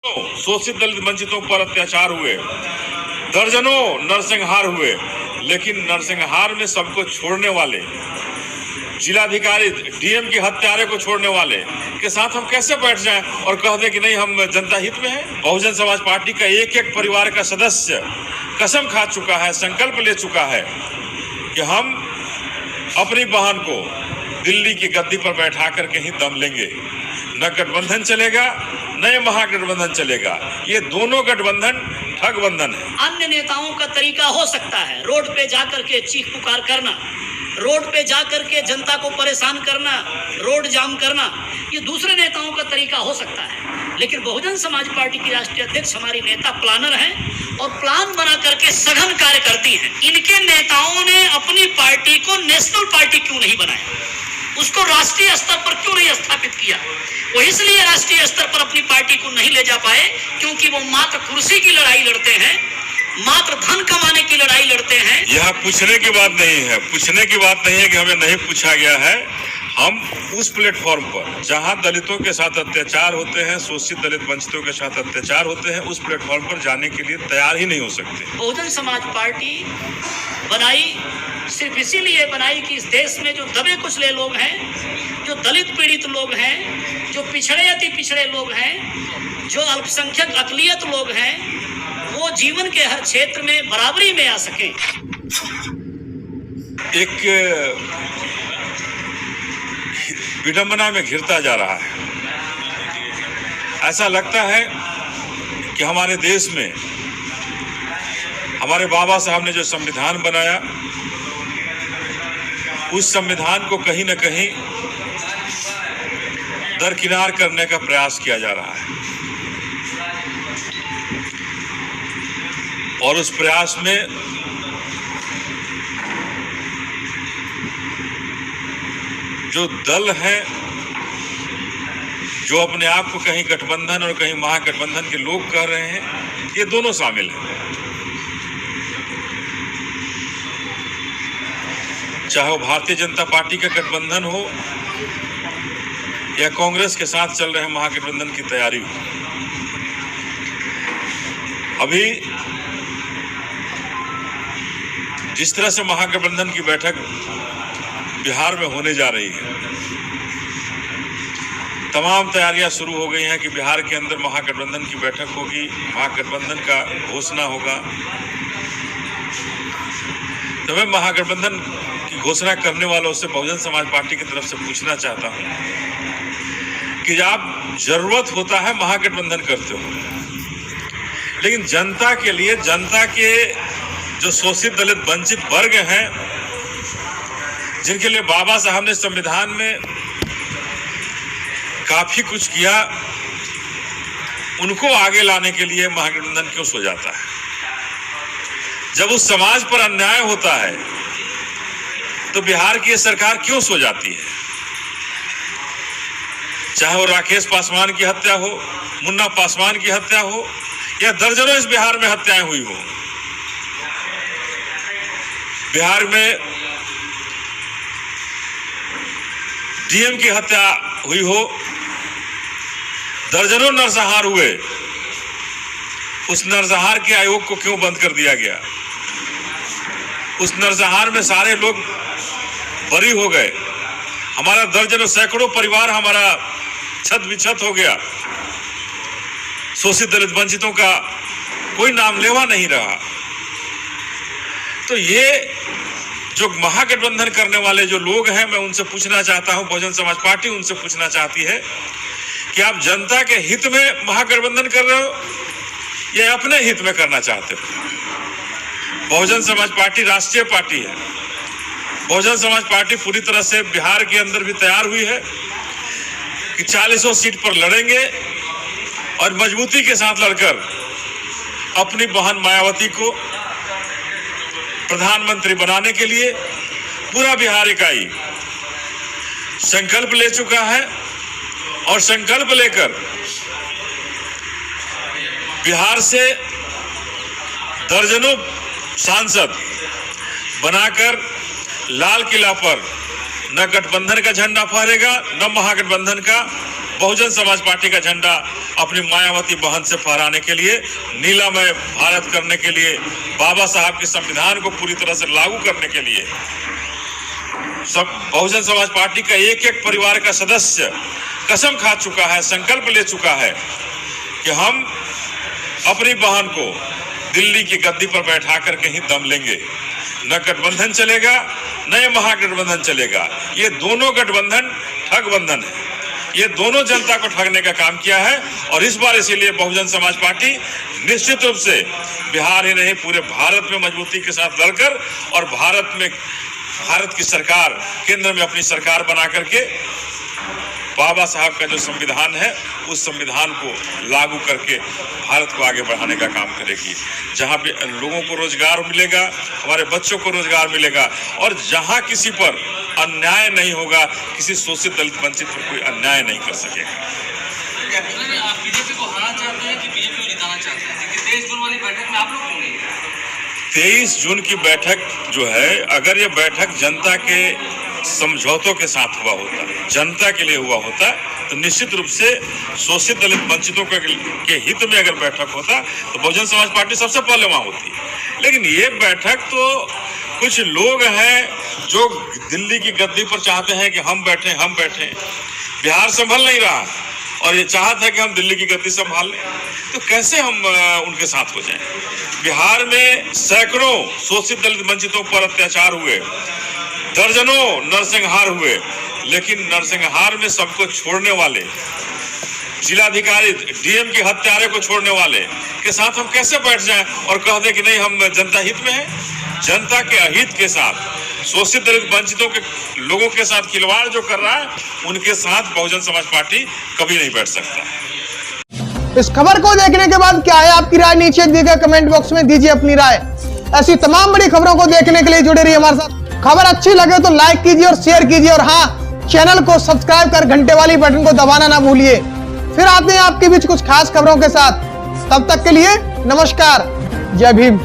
शोषित दलित वंचितों पर अत्याचार हुए, दर्जनों नरसंहार हुए, लेकिन नरसंहार में सबको छोड़ने वाले जिलाधिकारी डीएम की हत्यारे को छोड़ने वाले के साथ हम कैसे बैठ जाएं और कह दें कि नहीं हम जनता हित में हैं। बहुजन समाज पार्टी का एक एक परिवार का सदस्य कसम खा चुका है, संकल्प ले चुका है कि हम अपनी बहन को दिल्ली की गद्दी पर बैठा करके ही दम लेंगे। न गठबंधन चलेगा न ये महागठबंधन चलेगा, ये दोनों गठबंधन ठगबंधन है। अन्य नेताओं का तरीका हो सकता है रोड पे जाकर के चीख पुकार करना, रोड पे जाकर के जनता को परेशान करना, रोड जाम करना, ये दूसरे नेताओं का तरीका हो सकता है। लेकिन बहुजन समाज पार्टी की राष्ट्रीय अध्यक्ष हमारी नेता प्लानर हैं और प्लान बना करके सघन कार्य करती हैं। इनके नेताओं ने अपनी पार्टी को नेशनल पार्टी क्यों नहीं बनाया, उसको राष्ट्रीय स्तर पर क्यों नहीं स्थापित किया? वो इसलिए राष्ट्रीय स्तर पर अपनी पार्टी को नहीं ले जा पाए क्योंकि वो मात्र कुर्सी की लड़ाई लड़ते हैं, मात्र धन कमाने की लड़ाई लड़ते हैं। यह पूछने की बात नहीं है, पूछने की बात नहीं है कि हमें नहीं पूछा गया है। हम उस प्लेटफॉर्म पर जहां दलितों के साथ अत्याचार होते हैं, शोषित दलित वंचितों के साथ अत्याचार होते हैं, उस प्लेटफॉर्म पर जाने के लिए तैयार ही नहीं हो सकते। बहुजन समाज पार्टी बनाई सिर्फ इसीलिए बनाई कि इस देश में जो दबे कुचले लोग हैं, जो दलित पीड़ित लोग हैं, जो पिछड़े अति पिछड़े लोग हैं, जो अल्पसंख्यक अकलियत लोग हैं, वो जीवन के हर क्षेत्र में बराबरी में आ सके। एक विडंबना में घिरता जा रहा है। ऐसा लगता है कि हमारे देश में हमारे बाबा साहब ने जो संविधान बनाया, उस संविधान को कहीं न कहीं दरकिनार करने का प्रयास किया जा रहा है और उस प्रयास में जो दल हैं, जो अपने आप को कहीं गठबंधन और कहीं महागठबंधन के लोग कह रहे हैं, ये दोनों शामिल हैं। चाहे वो भारतीय जनता पार्टी का गठबंधन हो या कांग्रेस के साथ चल रहे महागठबंधन की तैयारी हो। अभी जिस तरह से महागठबंधन की बैठक बिहार में होने जा रही है, तमाम तैयारियां शुरू हो गई हैं कि बिहार के अंदर महागठबंधन की बैठक होगी, महागठबंधन का घोषणा होगा। तो मैं महागठबंधन की घोषणा करने वालों से बहुजन समाज पार्टी की तरफ से पूछना चाहता हूं कि आप जरूरत होता है महागठबंधन करते हो, लेकिन जनता के लिए, जनता के जो शोषित दलित वंचित वर्ग हैं, जिनके लिए बाबा साहब ने संविधान में काफी कुछ किया, उनको आगे लाने के लिए महागठबंधन क्यों सो जाता है? जब उस समाज पर अन्याय होता है तो बिहार की सरकार क्यों सो जाती है? चाहे वो राकेश पासवान की हत्या हो, मुन्ना पासवान की हत्या हो, या दर्जनों इस बिहार में हत्याएं हुई हो। बिहार में डीएम की हत्या हुई हो, दर्जनों नरसंहार हुए, उस नरसंहार के आयोग को क्यों बंद कर दिया गया? उस नरसंहार में सारे लोग बरी हो गए, हमारा दर्जनों सैकड़ों परिवार हमारा छत विछत हो गया, शोषित दलित वंचितों का कोई नाम लेवा नहीं रहा। तो ये जो महागठबंधन करने वाले जो लोग हैं, मैं उनसे पूछना चाहता हूं, बहुजन समाज पार्टी उनसे पूछना चाहती है कि आप जनता के हित में महागठबंधन कर रहे हो या अपने हित में करना चाहते हो? बहुजन समाज पार्टी राष्ट्रीय पार्टी है। बहुजन समाज पार्टी पूरी तरह से बिहार के अंदर भी तैयार हुई है कि 40 सीट पर लड़ेंगे और मजबूती के साथ लड़कर अपनी बहन मायावती को प्रधानमंत्री बनाने के लिए पूरा बिहार इकाई संकल्प ले चुका है और संकल्प लेकर बिहार से दर्जनों सांसद बनाकर लाल किला पर न गठबंधन का झंडा फहरेगा, न महागठबंधन का, बहुजन समाज पार्टी का झंडा अपनी मायावती बहन से फहराने के लिए, नीलामय भारत करने के लिए, बाबा साहब के संविधान को पूरी तरह से लागू करने के लिए सब बहुजन समाज पार्टी का एक एक परिवार का सदस्य कसम खा चुका है, संकल्प ले चुका है कि हम अपनी बहन को दिल्ली की गद्दी पर बैठा करके ही दम लेंगे। न गठबंधन चलेगा, न ये महागठबंधन चलेगा। ये दोनों गठबंधन ठगबंधन है। ये दोनों जनता को ठगने का काम किया है और इस बार इसीलिए बहुजन समाज पार्टी निश्चित रूप से बिहार ही नहीं पूरे भारत में मजबूती के साथ लड़कर और भारत की सरकार, केंद्र में अपनी सरकार बना करके बाबा साहब का जो संविधान है उस संविधान को लागू करके भारत को आगे बढ़ाने का काम करेगी। जहां पे लोगों को रोजगार मिलेगा, हमारे बच्चों को रोजगार मिलेगा और जहां किसी पर अन्याय नहीं होगा, किसी शोषित दलित वंचित पर कोई अन्याय नहीं कर सकेगा। आप बीजेपी को हराना चाहते हैं कि बीजेपी को जिताना चाहते हैं? 23 जून वाली बैठक में आप लोग क्यों नहीं? 23 जून की बैठक जो है, अगर ये बैठक जनता के समझौतों के साथ हुआ होता, जनता के लिए हुआ होता, तो निश्चित रूप से शोषित दलित वंचितों के हित में अगर बैठक होता तो बहुजन समाज पार्टी सबसे पहले वहां होती। लेकिन ये बैठक तो कुछ लोग हैं जो दिल्ली की गद्दी पर चाहते हैं कि हम बैठे। बिहार संभल नहीं रहा और ये चाहता है कि हम दिल्ली की गद्दी संभाल लें, तो कैसे हम उनके साथ हो जाएं? बिहार में सैकड़ों शोषित दलित वंचितों पर अत्याचार हुए, दर्जनों नरसंहार हुए, लेकिन नरसंहार में सबको छोड़ने वाले जिलाधिकारी, डीएम के हत्यारे को छोड़ने वाले के साथ हम कैसे बैठ जाएं और कह दें कि नहीं हम जनता हित में हैं? जनता के अहित के साथ शोषित दलित वंचितों के लोगों के साथ खिलवाड़ जो कर रहा है, उनके साथ बहुजन समाज पार्टी कभी नहीं बैठ सकता। इस खबर को देखने के बाद क्या है आपकी राय? नीचे दिए गए कमेंट बॉक्स में दीजिए अपनी राय। ऐसी तमाम बड़ी खबरों को देखने के लिए जुड़े रहिए हमारे साथ। खबर अच्छी लगे तो लाइक कीजिए और शेयर कीजिए और हाँ, चैनल को सब्सक्राइब कर घंटे वाली बटन को दबाना ना भूलिए। फिर आते हैं आपके बीच कुछ खास खबरों के साथ। तब तक के लिए नमस्कार, जय भीम।